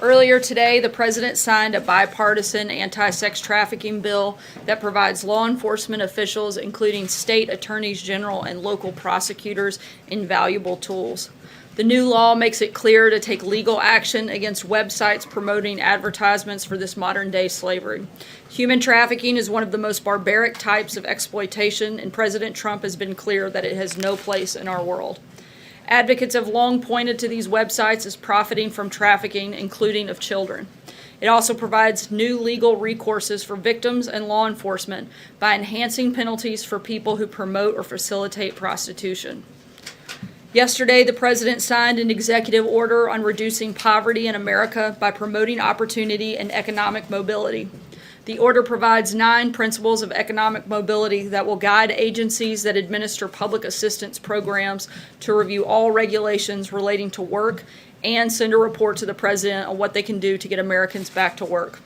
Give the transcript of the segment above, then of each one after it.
Earlier today, the President signed a bipartisan anti-sex trafficking bill that provides law enforcement officials, including state attorneys general and local prosecutors, invaluable tools. The new law makes it clear to take legal action against websites promoting advertisements for this modern-day slavery. Human trafficking is one of the most barbaric types of exploitation, and President Trump has been clear that it has no place in our world. Advocates have long pointed to these websites as profiting from trafficking, including of children. It also provides new legal recourses for victims and law enforcement by enhancing penalties for people who promote or facilitate prostitution. Yesterday, the President signed an executive order on reducing poverty in America by promoting opportunity and economic mobility. The order provides 9 principles of economic mobility that will guide agencies that administer public assistance programs to review all regulations relating to work and send a report to the President on what they can do to get Americans back to work.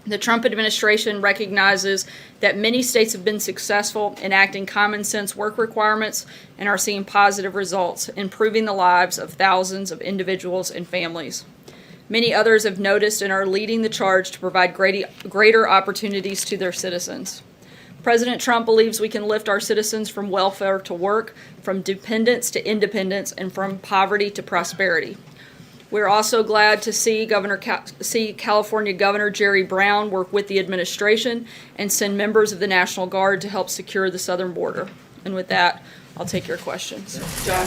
The Trump administration recognizes that many states have been successful in enacting common sense work requirements and are seeing positive results, improving the lives of thousands of individuals and families. Many others have noticed and are leading the charge to provide greater opportunities to their citizens. President Trump believes we can lift our citizens from welfare to work, from dependence to independence, and from poverty to prosperity. We're also glad to see California Governor Jerry Brown work with the administration and send members of the National Guard to help secure the southern border. And with that, I'll take your questions. John?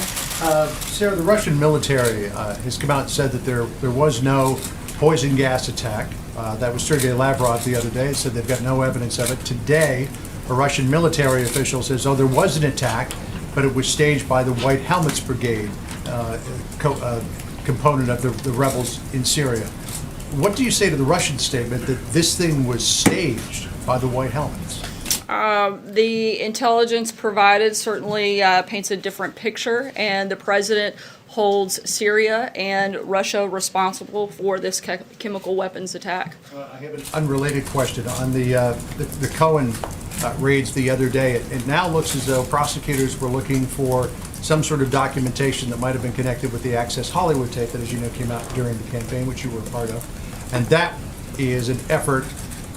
Sarah, the Russian military has come out and said that there was no poison gas attack. That was Sergei Lavrov the other day. It said they've got no evidence of it. Today, a Russian military official says, oh, there was an attack, but it was staged by the White Helmets Brigade, component of the rebels in Syria. What do you say to the Russian statement that this thing was staged by the White Helmets? The intelligence provided certainly paints a different picture, and the President holds Syria and Russia responsible for this chemical weapons attack. I have an unrelated question on the Cohen raids the other day. It now looks as though prosecutors were looking for some sort of documentation that might have been connected with the Access Hollywood tape that, as you know, came out during the campaign, which you were a part of. And that is an effort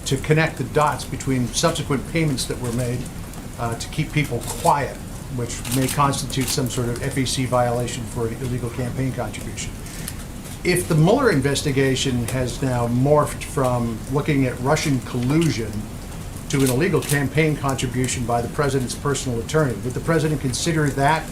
to connect the dots between subsequent payments that were made to keep people quiet, which may constitute some sort of FEC violation for illegal campaign contribution. If the Mueller investigation has now morphed from looking at Russian collusion to an illegal campaign contribution by the President's personal attorney, would the President consider that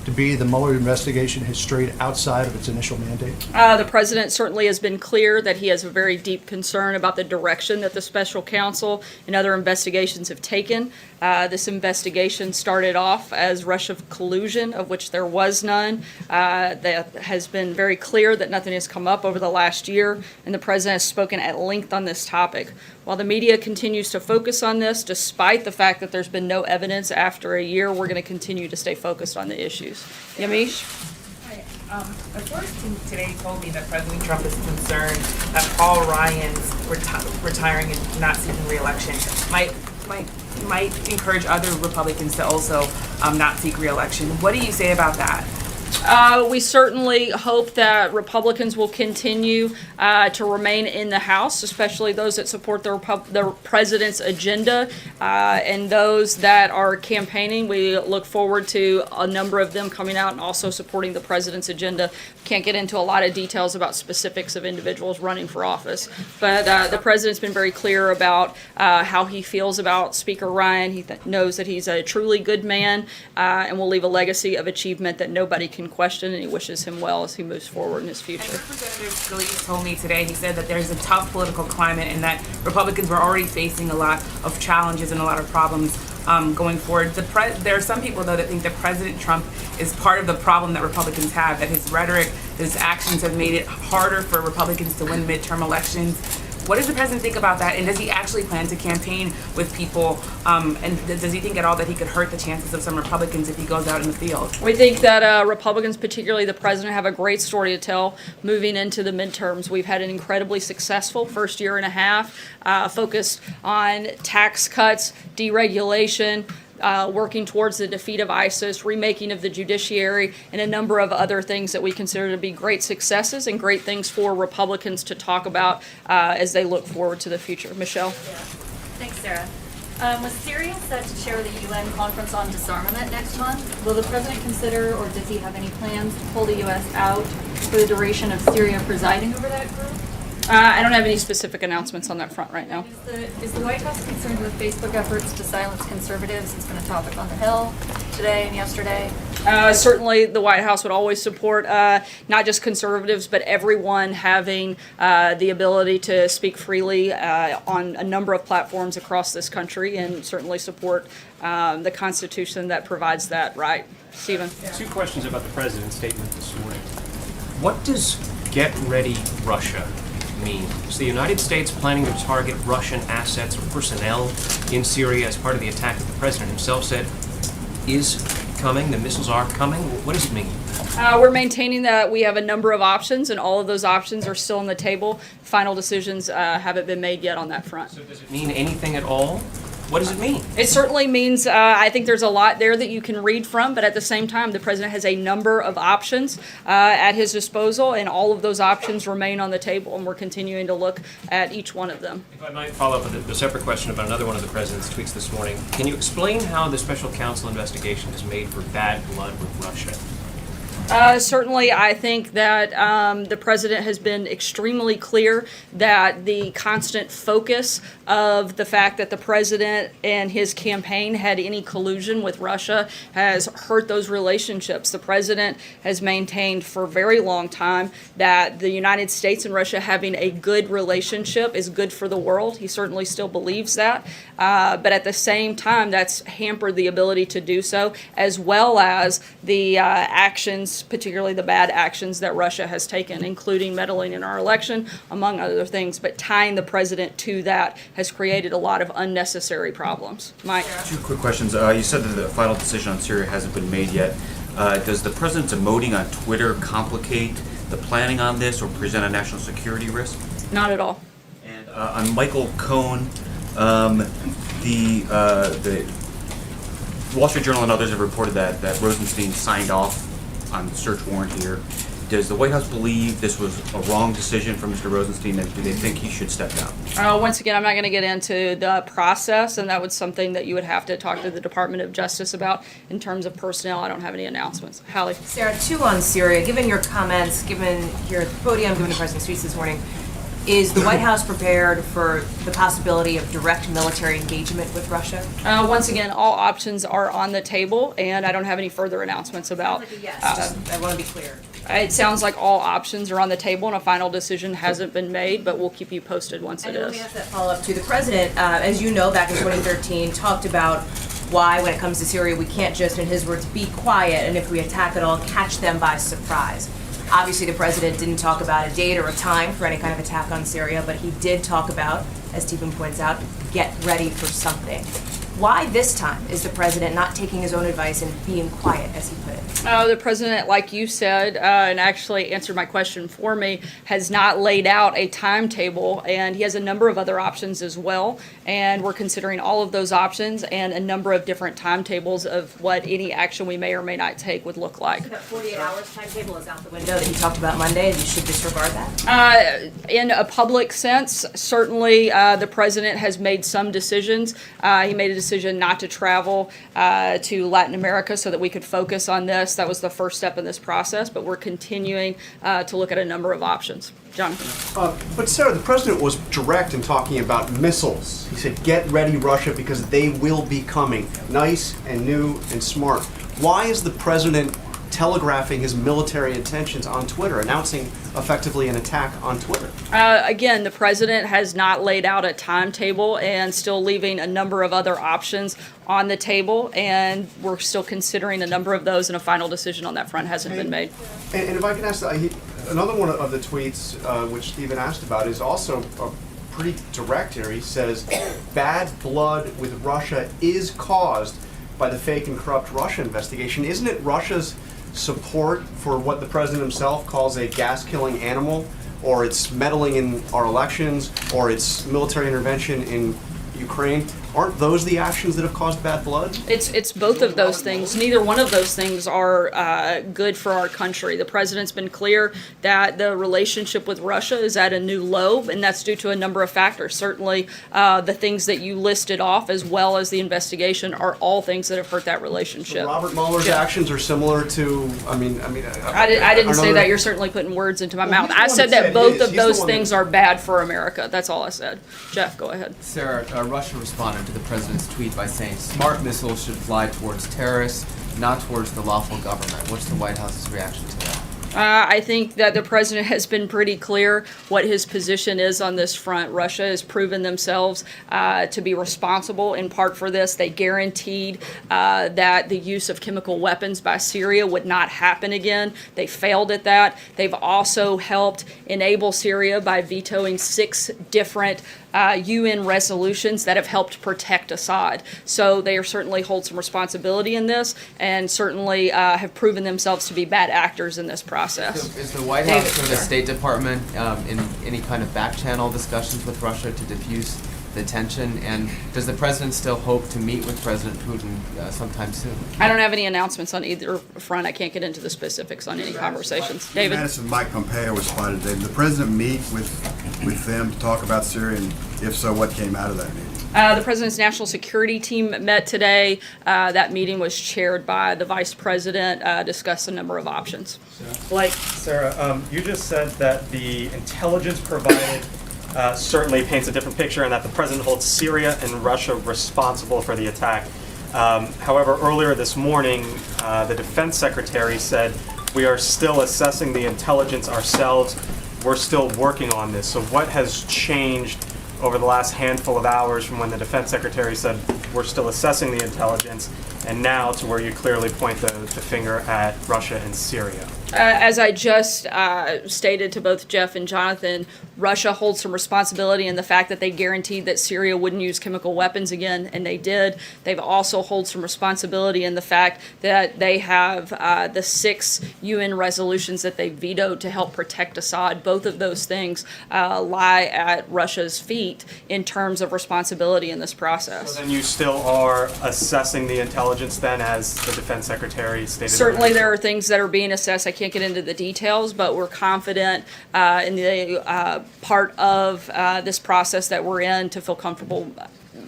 to be the Mueller investigation has strayed outside of its initial mandate? The President certainly has been clear that he has a very deep concern about the direction that the special counsel and other investigations have taken. This investigation started off as Russia collusion, of which there was none. That has been very clear that nothing has come up over the last year, and the President has spoken at length on this topic. While the media continues to focus on this, despite the fact that there's been no evidence after a year, we're going to continue to stay focused on the issues. Yamish? Hi. A source today told me that President Trump is concerned that Paul Ryan's retiring and not seeking re-election might encourage other Republicans to also not seek re-election. What do you say about that? We certainly hope that Republicans will continue to remain in the House, especially those that support the president's agenda and those that are campaigning. We look forward to a number of them coming out and also supporting the president's agenda. Can't get into a lot of details about specifics of individuals running for office, but the president's been very clear about how he feels about Speaker Ryan. He knows that he's a truly good man and will leave a legacy of achievement that nobody can question, and he wishes him well as he moves forward in his future. And Representative Scalise told me today, he said that there's a tough political climate and that Republicans were already facing a lot of challenges and a lot of problems going forward. There are some people, though, that think that President Trump is part of the problem that Republicans have, that his rhetoric, his actions have made it harder for Republicans to win midterm elections. What does the president think about that, and does he actually plan to campaign with people, and does he think at all that he could hurt the chances of some Republicans if he goes out in the field? We think that Republicans, particularly the president, have a great story to tell moving into the midterms. We've had an incredibly successful first year and a half focused on tax cuts, deregulation, working towards the defeat of ISIS, remaking of the judiciary, and a number of other things that we consider to be great successes and great things for Republicans to talk about as they look forward to the future. Michelle? Thanks, Sarah. Was Syria set to chair the UN conference on disarmament next month? Will the president consider, or does he have any plans to pull the U.S. out for the duration of Syria presiding over that group? I don't have any specific announcements on that front right now. Is the White House concerned with Facebook efforts to silence conservatives? It's been a topic on the Hill today and yesterday. Certainly, the White House would always support not just conservatives, but everyone having the ability to speak freely on a number of platforms across this country, and certainly support the Constitution that provides that right. Stephen? Two questions about the president's statement this morning. What does "get ready Russia" mean? Is the United States planning to target Russian assets or personnel in Syria as part of the attack that the president himself said is coming? The missiles are coming? What does it mean? We're maintaining that we have a number of options, and all of those options are still on the table. Final decisions haven't been made yet on that front. So does it mean anything at all? What does it mean? It certainly means, I think there's a lot there that you can read from, but at the same time, the president has a number of options at his disposal, and all of those options remain on the table, and we're continuing to look at each one of them. If I might follow up with a separate question about another one of the president's tweets this morning. Can you explain how the special counsel investigation is made for bad blood with Russia? Certainly, I think that the president has been extremely clear that the constant focus of the fact that the president and his campaign had any collusion with Russia has hurt those relationships. The president has maintained for a very long time that the United States and Russia having a good relationship is good for the world. He certainly still believes that. But at the same time, that's hampered the ability to do so, as well as the actions, particularly the bad actions that Russia has taken, including meddling in our election, among other things. But tying the president to that has created a lot of unnecessary problems. Mike? Two quick questions. You said that the final decision on Syria hasn't been made yet. Does the president's emoting on Twitter complicate the planning on this or present a national security risk? Not at all. And on Michael Cohen, the Wall Street Journal and others have reported that Rosenstein signed off on the search warrant here. Does the White House believe this was a wrong decision for Mr. Rosenstein, and do they think he should step down? Once again, I'm not going to get into the process, and that was something that you would have to talk to the Department of Justice about. In terms of personnel, I don't have any announcements. Hallie? Sarah, two on Syria. Given your comments, given here at the podium, given the president's speech this morning, is the White House prepared for the possibility of direct military engagement with Russia? Once again, all options are on the table, and I don't have any further announcements about. Like a yes. I want to be clear. It sounds like all options are on the table, and a final decision hasn't been made, but we'll keep you posted once it Let me is. ask that follow-up to the president. As you know, back in 2013, talked about why, when it comes to Syria, we can't just, in his words, be quiet, and if we attack at all, catch them by surprise. Obviously, the president didn't talk about a date or a time for any kind of attack on Syria, but he did talk about, as Stephen points out, get ready for something. Why this time is the president not taking his own advice and being quiet, as he put it? The president, like you said, and actually answered my question for me, has not laid out a timetable, and he has a number of other options as well, and we're considering all of those options and a number of different timetables of what any action we may or may not take would look like. So that 48 hours timetable is out the window that he talked about Monday, and you should disregard that? In a public sense, certainly the president has made some decisions. He made a decision not to travel to Latin America so that we could focus on this. That was the first step in this process, but we're continuing to look at a number of options. John? But Sarah, the president was direct in talking about missiles. He said, get ready, Russia, because they will be coming. Nice and new and smart. Why is the president telegraphing his military intentions on Twitter, announcing effectively an attack on Twitter? Again, the president has not laid out a timetable and still leaving a number of other options on the table, and we're still considering a number of those, and a final decision on that front hasn't been made. And if I can ask, another one of the tweets which Stephen asked about is also pretty direct here. He says, bad blood with Russia is caused by the fake and corrupt Russia investigation. Isn't it Russia's support for what the president himself calls a gas-killing animal, or its meddling in our elections, or its military intervention in Ukraine? aren't those the actions that have caused bad blood? It's both of those things. Neither one of those things are good for our country. The president's been clear that the relationship with Russia is at a new low, and that's due to a number of factors. Certainly, the things that you listed off, as well as the investigation, are all things that have hurt that relationship. Robert Mueller's Yeah. actions are similar to, I didn't say that. You're certainly putting words into my mouth. I said that both of those things are bad for America. That's all I said. Jeff, go ahead. Sarah, Russia responded to the president's tweet by saying smart missiles should fly towards terrorists, not towards the lawful government. What's the White House's reaction to that? I think that the president has been pretty clear what his position is on this front. Russia has proven themselves to be responsible in part for this. They guaranteed that the use of chemical weapons by Syria would not happen again. They failed at that. They've also helped enable Syria by vetoing 6 different UN resolutions that have helped protect Assad. So they certainly hold some responsibility in this, and certainly have proven themselves to be bad actors in this process. Is the White House or the State Department in any kind of back channel discussions with Russia to diffuse the tension? And does the president still hope to meet with President Putin sometime soon? I don't have any announcements on either front. I can't get into the specifics on any conversations. David? Madison, Mike Pompeo was spotted today. Did the president meet with them to talk about Syria? And if so, what came out of that meeting? The president's national security team met today. That meeting was chaired by the vice president, discussed a number of options. Like Sarah, you just said that the intelligence provided certainly paints a different picture, and that the president holds Syria and Russia responsible for the attack. However, earlier this morning, the defense secretary said, "We are still assessing the intelligence ourselves. We're still working on this." So what has changed over the last handful of hours from when the defense secretary said, "We're still assessing the intelligence," and now to where you clearly point the finger at Russia and Syria? As I just stated to both Jeff and Jonathan, Russia holds some responsibility in the fact that they guaranteed that Syria wouldn't use chemical weapons again, and they did. They've also hold some responsibility in the fact that they have the 6 UN resolutions that they vetoed to help protect Assad. Both of those things lie at Russia's feet in terms of responsibility in this process. So then you still are assessing the intelligence then, as the defense secretary stated? Certainly there are things that are being assessed. I can't get into the details, but we're confident in the part of this process that we're in to feel comfortable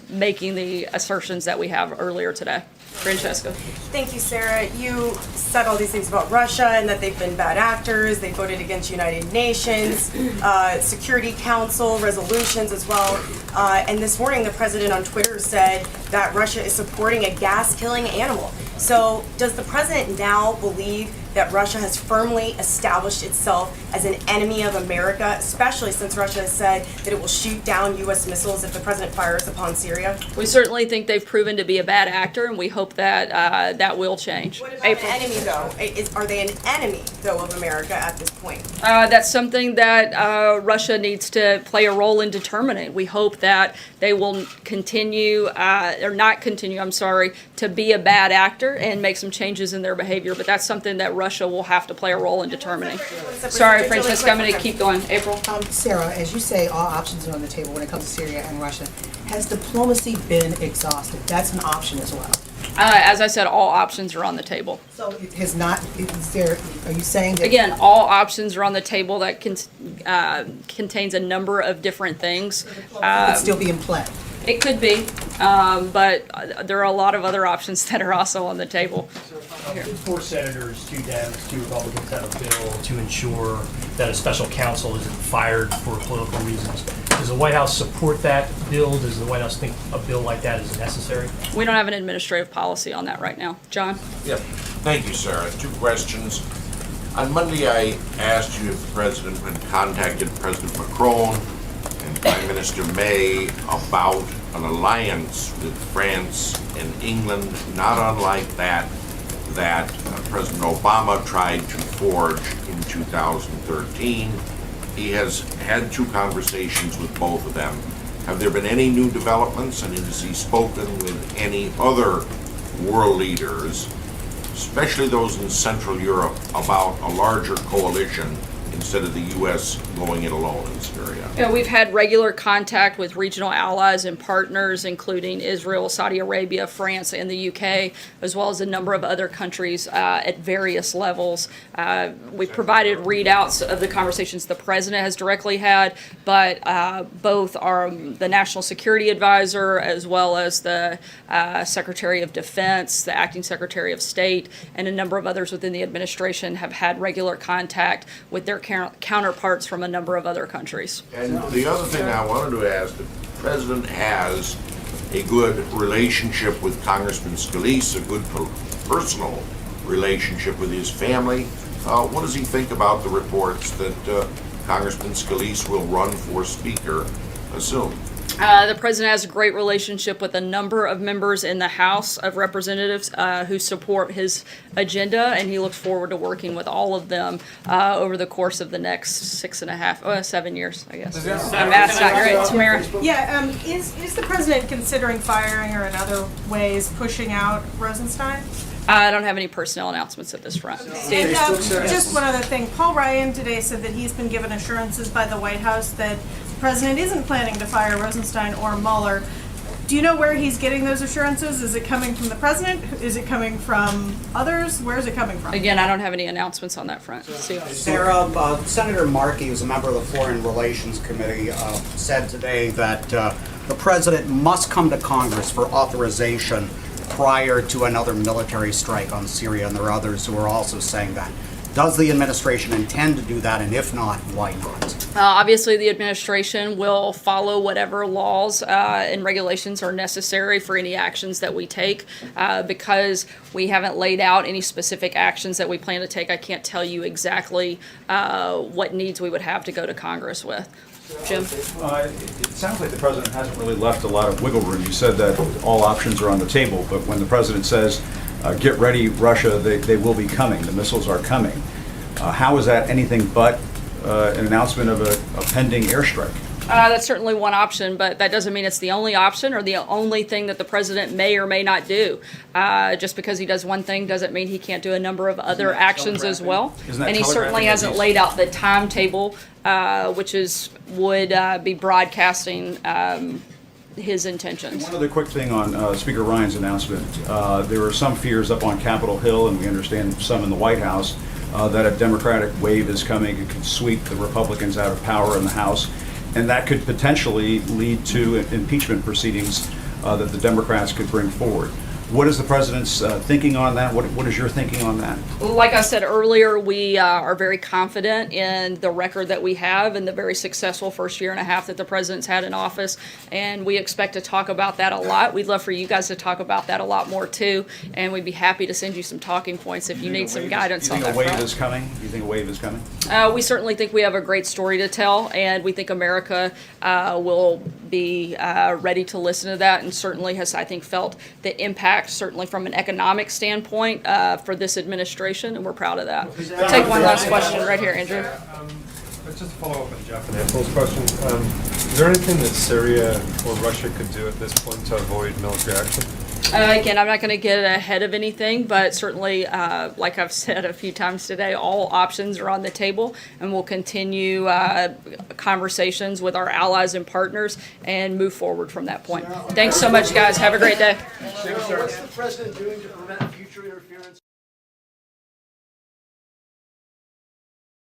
making the assertions that we have earlier today. Francesca. Thank you, Sarah. You said all these things about Russia and that they've been bad actors. They voted against United Nations, Security Council resolutions as well. And this morning, the president on Twitter said that Russia is supporting a gas-killing animal. So does the president now believe that Russia has firmly established itself as an enemy of America, especially since Russia has said that it will shoot down U.S. missiles if the president fires upon Syria? We certainly think they've proven to be a bad actor, and we hope that that will change. What about an enemy, though? Are they an enemy, though, of America at this point? That's something that Russia needs to play a role in determining. We hope that they will continue, or not continue, I'm sorry, to be a bad actor and make some changes in their behavior, but that's something that Russia will have to play a role in determining. Sorry, Francesca, I'm going to keep going. April? Sarah, as you say, all options are on the table when it comes to Syria and Russia. Has diplomacy been exhausted? That's an option as well. As I said, all options are on the table. So it has not, is there, are you saying that? Again, all options are on the table. That contains a number of different things. Could still be in play. It could be, but there are a lot of other options that are also on the table. 4 senators, 2 Dems, 2 Republicans have a bill to ensure that a special counsel isn't fired for political reasons. Does the White House support that bill? Does the White House think a bill like that is necessary? We don't have an administrative policy on that right now. John? Yeah, thank you, Sarah. 2 questions. On Monday, I asked you if the president had contacted President Macron and Prime Minister May about an alliance with France and England, not unlike that President Obama tried to forge in 2013. He has had 2 conversations with both of them. Have there been any new developments, and has he spoken with any other world leaders, especially those in Central Europe, about a larger coalition instead of the U.S. going it alone in Syria? Yeah, we've had regular contact with regional allies and partners, including Israel, Saudi Arabia, France, and the UK, as well as a number of other countries at various levels. We've provided readouts of the conversations the president has directly had, but both the National Security Advisor as well as the Secretary of Defense, the Acting Secretary of State, and a number of others within the administration have had regular contact with their counterparts from a number of other countries. And the other thing I wanted to ask, the president has a good relationship with Congressman Scalise, a good personal relationship with his family. What does he think about the reports that Congressman Scalise will run for Speaker soon? The president has a great relationship with a number of members in the House of Representatives who support his agenda, and he looks forward to working with all of them over the course of the next 7 years, I guess. I'm asked not great, Tamara. Yeah, is the president considering firing or in other ways pushing out Rosenstein? I don't have any personnel announcements at this front. Steve? And just one other thing, Paul Ryan today said that he's been given assurances by the White House that the president isn't planning to fire Rosenstein or Mueller. Do you know where he's getting those assurances? Is it coming from the president? Is it coming from others? Where is it coming from? Again, I don't have any announcements on that front. Steve? Sarah, Senator Markey, who's a member of the Foreign Relations Committee, said today that the president must come to Congress for authorization prior to another military strike on Syria, and there are others who are also saying that. Does the administration intend to do that, and if not, why not? Obviously, the administration will follow whatever laws and regulations are necessary for any actions that we take. Because we haven't laid out any specific actions that we plan to take, I can't tell you exactly what needs we would have to go to Congress with. Jim? It sounds like the president hasn't really left a lot of wiggle room. You said that all options are on the table, but when the president says, get ready, Russia, they will be coming, the missiles are coming, how is that anything but an announcement of a pending airstrike? That's certainly one option, but that doesn't mean it's the only option or the only thing that the president may or may not do. Just because he does one thing doesn't mean he can't do a number of other actions as well. And he certainly hasn't laid out the timetable, which would be broadcasting his intentions. One other quick thing on Speaker Ryan's announcement. There are some fears up on Capitol Hill, and we understand some in the White House, that a Democratic wave is coming. It could sweep the Republicans out of power in the House. And that could potentially lead to impeachment proceedings that the Democrats could bring forward. What is the president's thinking on that? What is your thinking on that? Like I said earlier, we are very confident in the record that we have and the very successful first year and a half that the president's had in office, and we expect to talk about that a lot. We'd love for you guys to talk about that a lot more too, and we'd be happy to send you some talking points if you need some guidance on that front. Do you think a wave is coming? Do you think a wave is coming? We certainly think we have a great story to tell, and we think America will be ready to listen to that, and certainly has, I think, felt the impact, certainly from an economic standpoint, for this administration, and we're proud of that. I'll take one last question right here, Andrew. Just to follow up on Jeff and Ansel's question, is there anything that Syria or Russia could do at this point to avoid military action? Again, I'm not going to get ahead of anything, but certainly, like I've said a few times today, all options are on the table, and we'll continue conversations with our allies and partners and move forward from that point. Thanks so much, guys. Have a great day. What's the president doing to prevent future interference